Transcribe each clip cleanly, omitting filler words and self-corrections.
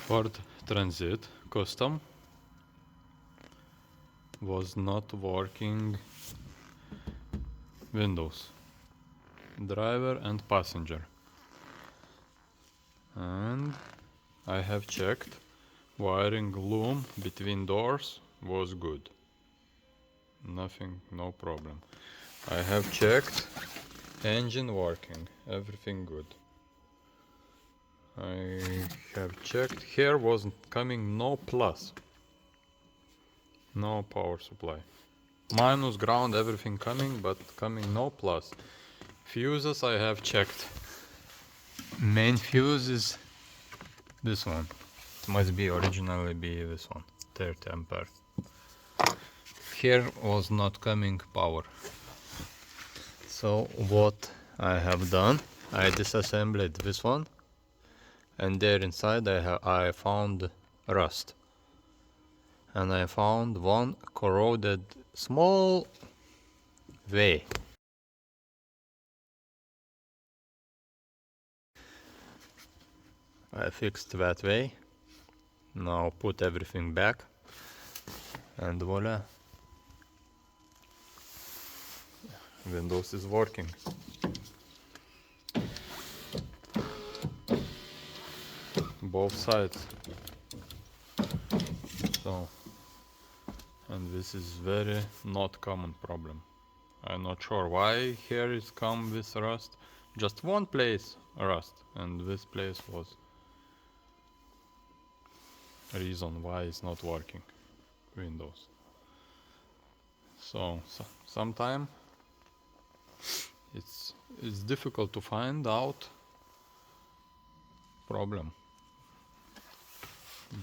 Port Transit Custom was not working. Windows, driver and passenger, and I have checked wiring loom between doors was good, nothing, no problem. I have checked engine working, everything good. I have checked here wasn't coming no plus, no power supply. Minus ground, everything coming, but coming no plus. Fuses I have checked. Main fuse is this one. It must be originally be this one, 30 ampere. Here was not coming power. So what I have done, I disassembled this one, and there inside I found rust. And I found one corroded small way. I fixed that way. Now put everything back, and voila, Windows is working. Both sides. So, and this is very not common problem. I'm not sure why here is come with rust. Just one place rust, and this place was reason why it's not working. Windows. So sometime it's difficult to find out problem.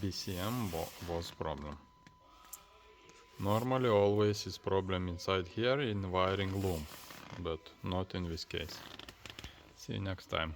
BCM was problem. Normally always is problem inside here in wiring loom, but not in this case. See you next time.